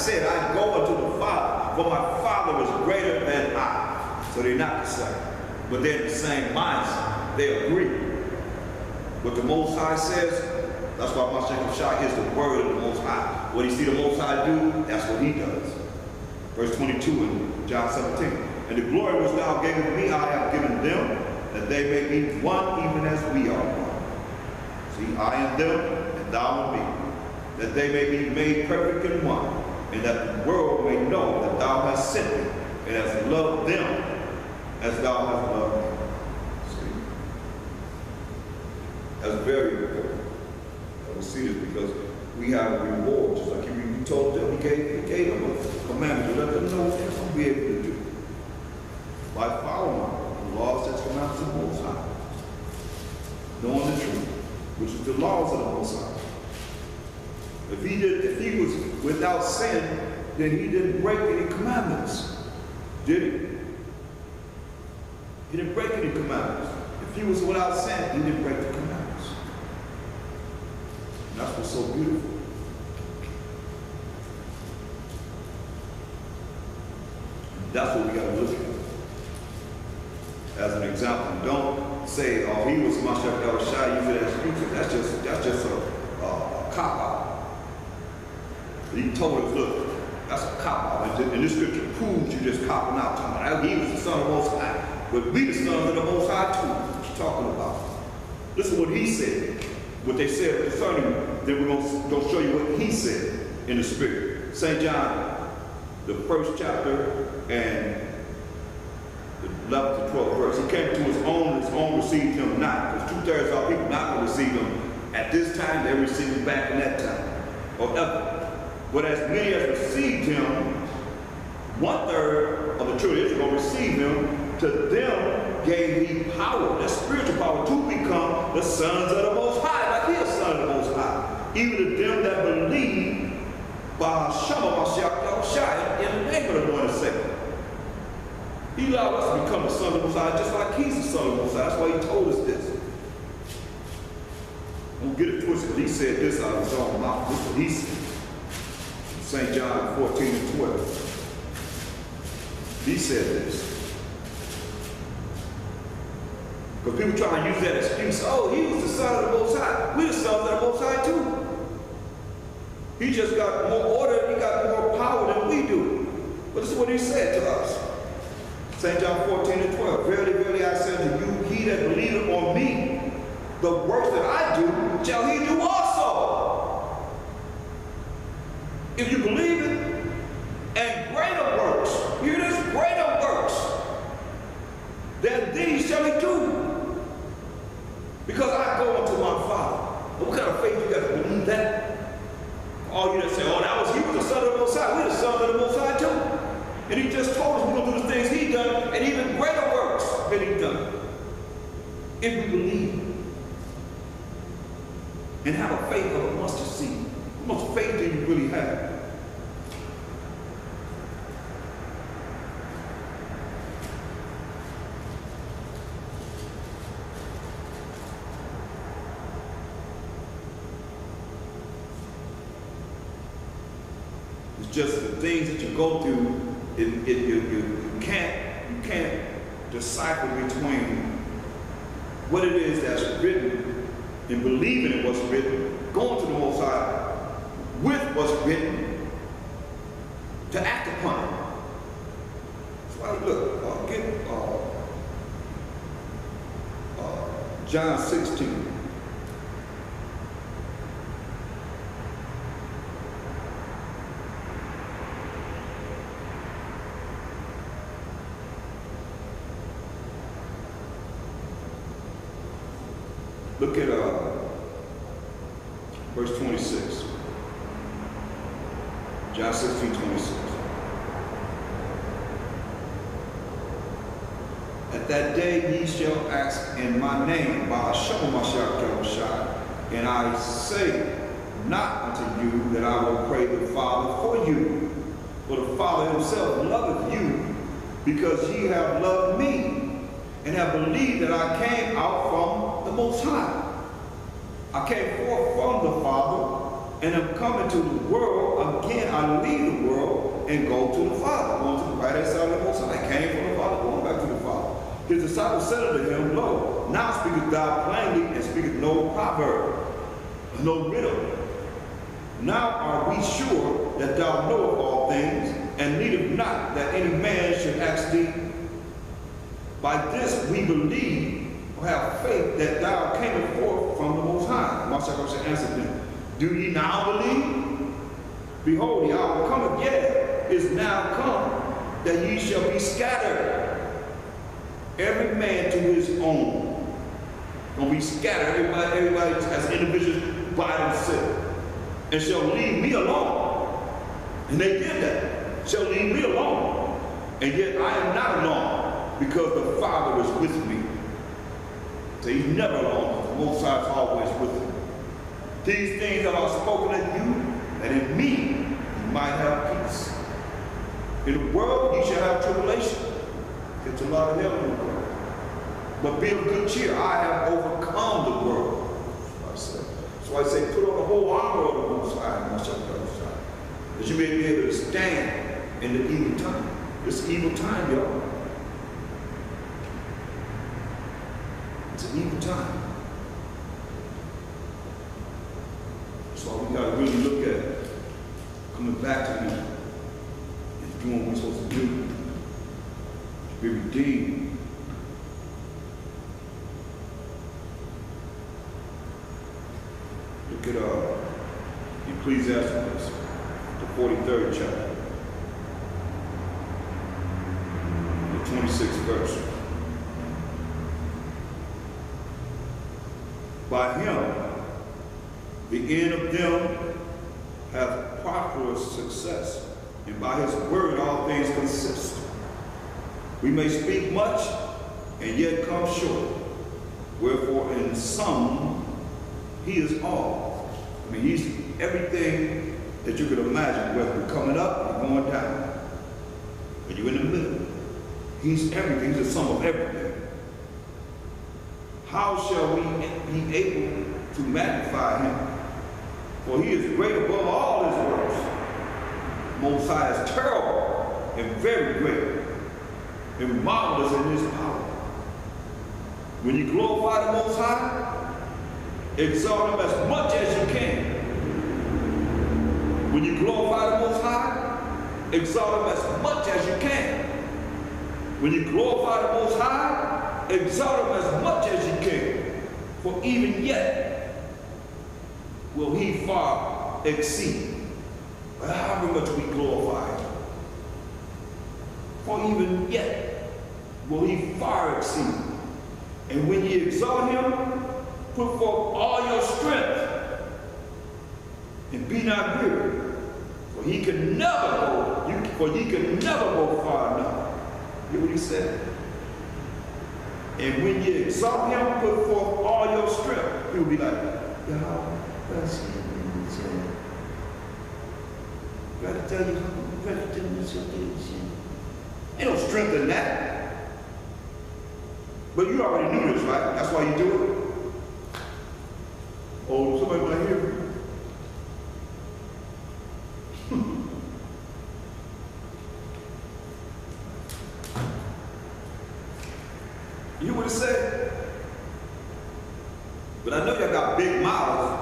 said, I go unto the Father, for my Father is greater than I. So they're not the same. But they're in the same mindset. They agree. What the Most High says, that's why Mashiach Shai is the word of the Most High. What he see the Most High do, that's what he does. Verse 22 in John 17. And the glory which thou gavest me, I have given them, that they may be one even as we are one. See, I and them, and thou and me, that they may be made perfect in one, and that the world may know that thou hast sent me, and hast loved them as thou hast loved me. See? That's very important. We see this because we have a reward, just like you told them, he gave them a commandment to let them know what they're going to be able to do. By following the laws that come out of the Most High, knowing the truth, which is the laws of the Most High. If he was without sin, then he didn't break any commandments, did he? He didn't break any commandments. If he was without sin, he didn't break the commandments. And that's what's so beautiful. That's what we got to look at. As an example, don't say, oh, he was Mashiach Shai, use it as excuse. That's just a cop-out. He told us, look, that's a cop-out. And this scripture proves you just copping out. Talking about, he was the son of the Most High. But we the sons of the Most High too. What you talking about? Listen to what he said. What they said concerning him. Then we're going to show you what he said in the Spirit. St. John, the 1st chapter and the 11th to 12th verse. He came to his own received him not. Because 2/3 of our people not going to receive him at this time, they receive him back in that time. Or ever. But as many as received him, 1/3 of the children is going to receive him. To them gave he power, that spiritual power, to become the sons of the Most High, like he is son of the Most High. Even to them that believe by Hashem Mashiach Shai, in the name of the Lord and Savior. He allowed us to become the son of the Most High, just like he's the son of the Most High. That's why he told us this. Don't get it twisted. He said this out of his own mouth. This is what he said. St. John 14 and 12. He said this. Because people try to use that excuse, oh, he was the son of the Most High. We're the sons of the Most High too. He just got more order, he got more power than we do. But this is what he said to us. St. John 14 and 12. Verily, verily, I say to you, he that believeth on me, the works that I do, shall he do also. If you believe it, and greater works, hear this, greater works, than these shall he do. Because I go unto my Father. But what kind of faith you got to believe that? All you that say, oh, he was the son of the Most High. We're the sons of the Most High too. And he just told us we're going to do the things he done, and even greater works than he done. If we believe and have a faith of a mustard seed. How much faith do you really have? It's just the things that you go through, you can't decipher between what it is that's written and believing in what's written, going to the Most High with what's written to act upon it. So I look, get John 16. Look at verse 26. John 16, 26. At that day ye shall ask in my name, by Hashem Mashiach Shai, and I say not unto you that I will pray the Father for you, for the Father himself loveth you, because ye have loved me, and have believed that I came out from the Most High. I came forth from the Father, and am coming to the world, again I leave the world and go to the Father. Going to the right hand side of the Most High. I came from the Father, going back to the Father. His disciples said unto him, Lo, now speakest thou plainly, and speakest no proverb, no riddle. Now are we sure that thou knowest all things, and needeth not that any man should ask thee. By this we believe, or have faith, that thou camest forth from the Most High. Moshe answered them, Do ye now believe? Behold, the hour cometh, yet is now come, that ye shall be scattered, every man to his own. Gonna be scattered, everybody as individuals by themselves. And shall leave me alone. And they did that. Shall leave me alone. And yet I am not alone, because the Father is with me. So he's never alone. The Most High is always with him. These things have I spoken unto you, that in me you might have peace. In the world you shall have tribulation. It's a lot of hell in the world. But be of good cheer. I have overcome the world. That's what I say. So I say, put on the whole armor of the Most High, that you may be able to stand in the evil time. It's evil time, y'all. It's an evil time. So we got to really look at coming back to him and doing what we're supposed to do. To be redeemed. Look at Ecclesiastes, the 43rd chapter, the 26th verse. By him, the end of them hath prosperous success, and by his word all things consist. We may speak much, and yet come short. Wherefore in some, he is all. I mean, he's everything that you could imagine, whether you're coming up or going down, or you're in the middle. He's everything. He's the sum of everything. How shall we be able to magnify him? For he is great above all his works. Most High is terrible and very great, and marvelous in his power. When you glorify the Most High, exalt him as much as you can. When you glorify the Most High, exalt him as much as you can. When you glorify the Most High, exalt him as much as you can. For even yet will he far exceed however much we glorify him. For even yet will he far exceed. And when you exalt him, put forth all your strength, and be not weary, for he can never go far enough. Hear what he said? And when you exalt him, put forth all your strength. He will be like, y'all, gotta tell you, ain't no strength in that. But you already knew this, right? That's why you do it. Oh, somebody want to hear me? You hear what it said? But I know y'all got big mouths.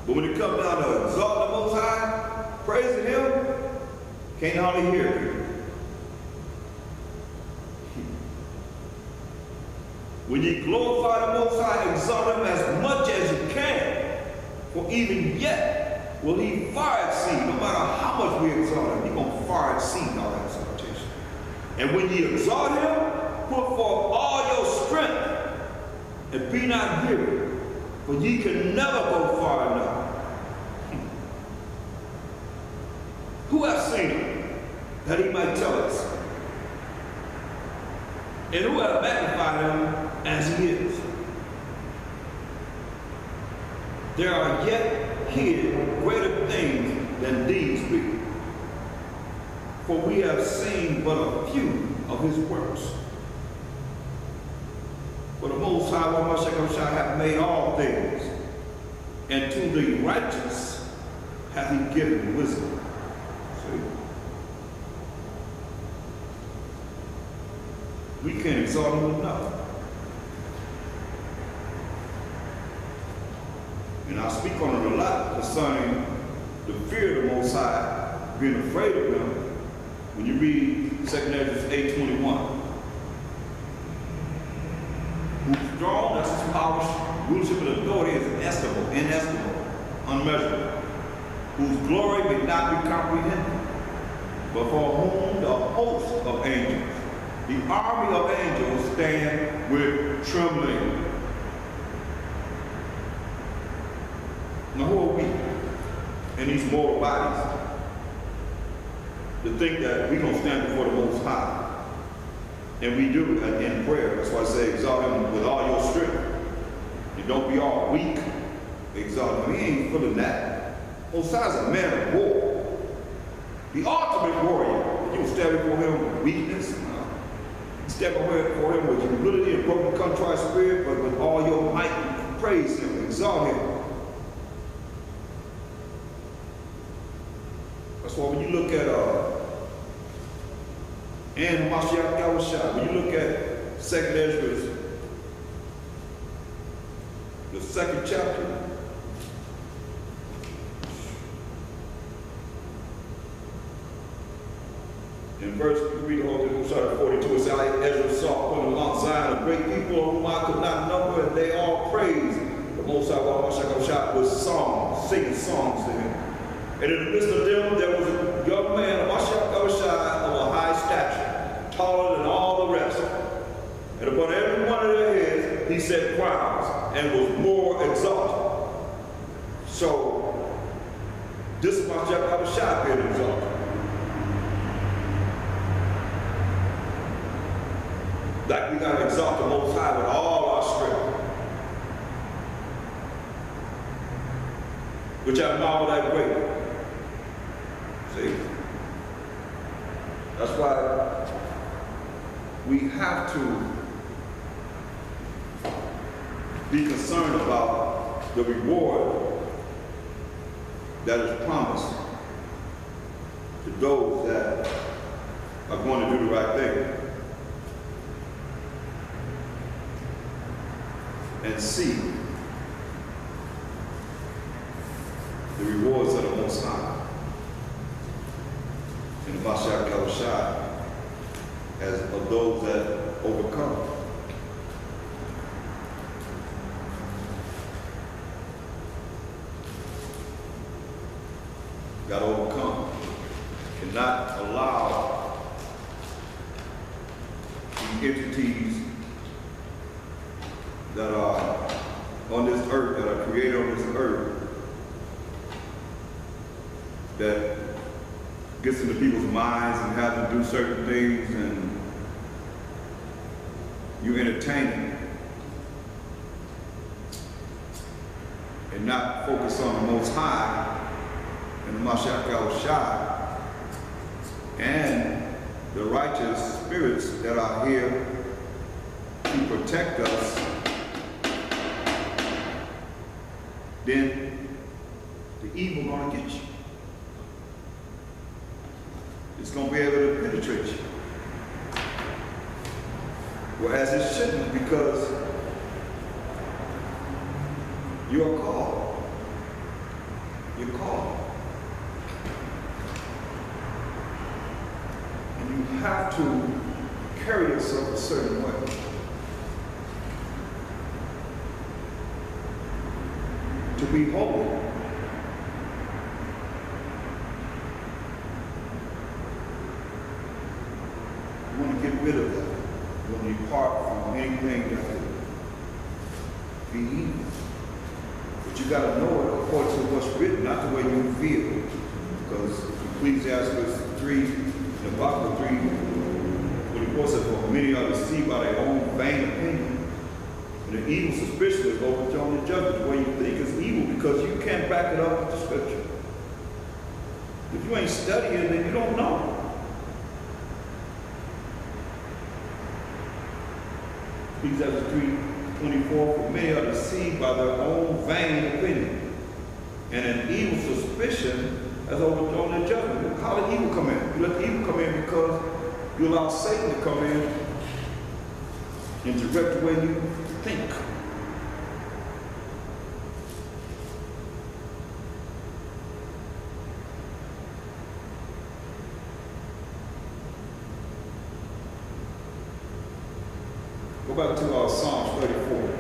But when it comes down to exalting the Most High, praising him, can't hardly hear you. When you glorify the Most High, exalt him as much as you can, for even yet will he far exceed. No matter how much we exalt him, he's going to far exceed our exaltation. And when you exalt him, put forth all your strength, and be not weary, for ye can never go far enough. Who hath seen him, that he might tell us? And who hath magnified him as he is? There are yet hid greater things than these be. For we have seen but a few of his works. For the Most High, have made all things, and to the righteous hath he given wisdom. See? We can't exalt him enough. And I speak on it a lot concerning the fear of the Most High, being afraid of him. When you read 2 Ezra 8:21, whose throne, that's his power, rulership, and authority is inestimable, unmeasurable, whose glory may not be comprehended, but for whom the host of angels, the army of angels, stand with trembling. Now who are we in these mortal bodies to think that we're going to stand before the Most High? And we do in prayer. That's why I say exalt him with all your strength. And don't be all weak. Exalt him. He ain't feeling that. Most High is a man of war. The ultimate warrior. You stand before him with weakness. Step before him with humility and broken contrite spirit, but with all your might, praise him, exalt him. That's why when you look at and Mashiach Yahushua, when you look at 2 Ezra, the 2nd chapter, in verse, you read the whole thing, started 42, it says, Ezra saw upon the Mount Zion a great people whom I could not number, and they all praised the Most High Yahushua with songs, singing songs to him. And in the midst of them, there was a young man, Mashiach Yahushua, of a high stature, taller than all the rest. And upon every one of their heads, he set crowns, and was more exalted. So, this is Mashiach Yahushua being exalted. Like we got to exalt the Most High with all our strength. Which I marvel that great. See? That's why we have to be concerned about the reward that is promised to those that are going to do the right thing. And see the rewards of the Most High and the Mashiach Yahushua as of those that overcome. Got to overcome. Cannot allow the entities that are on this earth, that are created on this earth, that gets into people's minds and have them do certain things, and you entertain it and not focus on the Most High and the Mashiach Yahushua and the righteous spirits that are here to protect us. Then the evil gonna get you. It's gonna be able to penetrate you. Whereas it shouldn't, because you are called. You're called. And you have to carry yourself a certain way. To be holy. You want to get rid of that. You want to depart from anything that could be evil. But you got to know it according to what's written, not the way you feel. Because Ecclesiastes 3, the Bible 3, when he says, for many are deceived by their own vain opinion. And the evil suspicion is overthrown the judgment where you think it's evil because you can't back it up with the scripture. If you ain't studying, then you don't know. Ecclesiastes 3:24, for many are deceived by their own vain opinion. And an evil suspicion has overthrown the judgment. How did evil come in? You let the evil come in because you allow Satan to come in and direct the way you think. Go back to Psalms 34.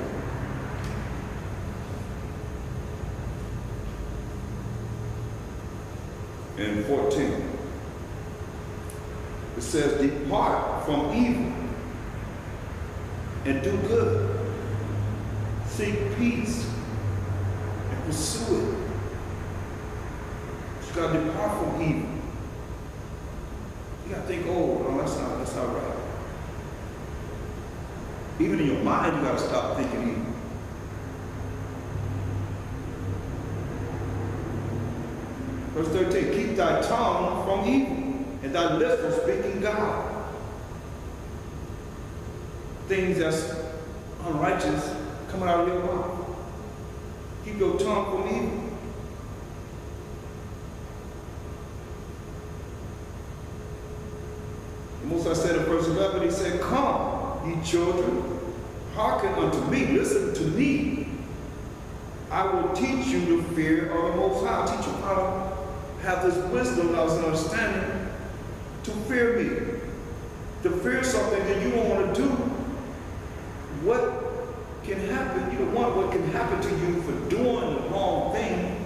And 14. It says, depart from evil and do good. Seek peace and pursue it. You got to depart from evil. You got to think, oh, no, that's not right. Even in your mind, you got to stop thinking evil. Verse 13, keep thy tongue from evil, and thy lips from speaking God. Things that's unrighteous coming out of your mouth. Keep your tongue from evil. The Most High said in verse 11, he said, come, ye children, hearken unto me, listen to me. I will teach you the fear of the Most High. I'll teach you how to have this wisdom, now this understanding, to fear me. To fear something that you don't want to do. What can happen? You don't want what can happen to you for doing the wrong thing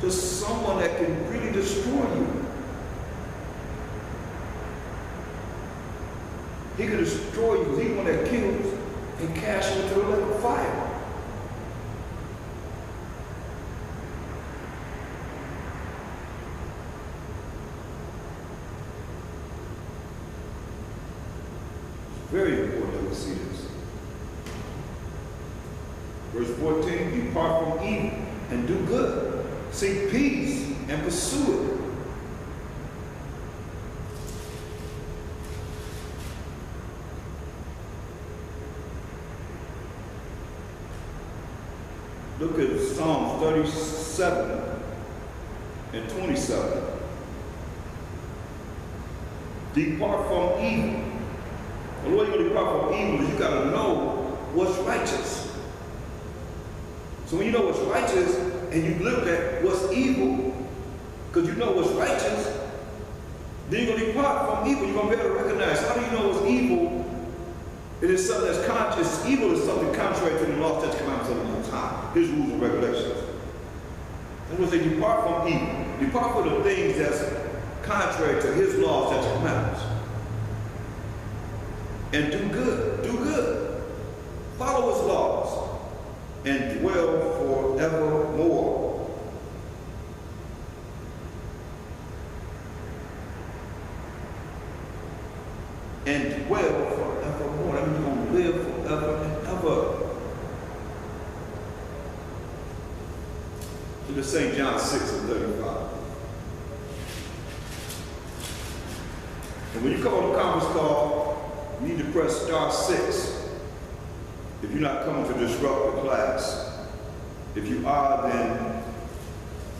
to someone that can really destroy you. He can destroy you because he's the one that kills and casts you into the lake of fire. Very important that we see this. Verse 14, depart from evil and do good. Seek peace and pursue it. Look at Psalms 37 and 27. Depart from evil. The way you're going to depart from evil is you got to know what's righteous. So when you know what's righteous and you look at what's evil, because you know what's righteous, then you're going to depart from evil. You're going to be able to recognize how do you know what's evil? It is something that's conscious. Evil is something contrary to the law, statutes, commandments of the Most High, his rules and regulations. And when they depart from evil, depart from the things that's contrary to his laws, statutes, commandments. And do good. Do good. Follow his laws and dwell forevermore. And dwell forevermore. That means you're going to live forever and ever. Look at St. John 6 and 35. And when you come on the conference call, you need to press *6 if you're not coming to disrupt the class. If you are, then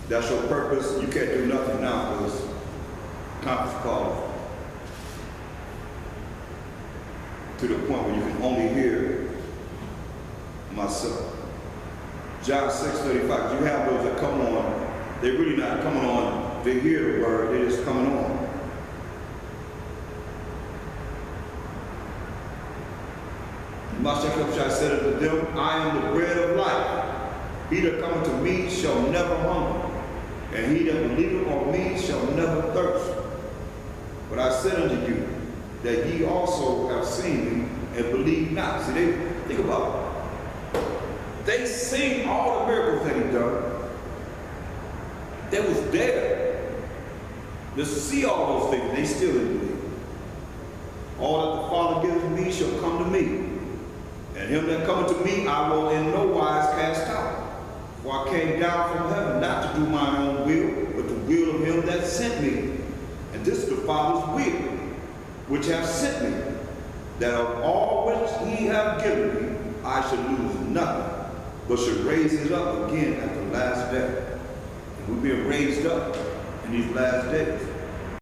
that's your purpose. You can't do nothing now because conference call to the point where you can only hear myself. John 6:35. You have those that come on, they're really not coming on to hear the word, they're just coming on. I said unto them, I am the bread of life. He that cometh to me shall never hunger, and he that believeth on me shall never thirst. But I said unto you, that ye also have seen me, and believe not. See, think about it. They seen all the miracles that he done. They was there to see all those things. They still didn't believe. All that the Father gives me shall come to me. And him that cometh to me, I will in no wise cast out. For I came down from heaven not to do my own will, but the will of him that sent me. And this is the Father's will, which hath sent me, that of all which he hath given me, I should lose nothing, but should raise it up again at the last day. And we're being raised up in these last days.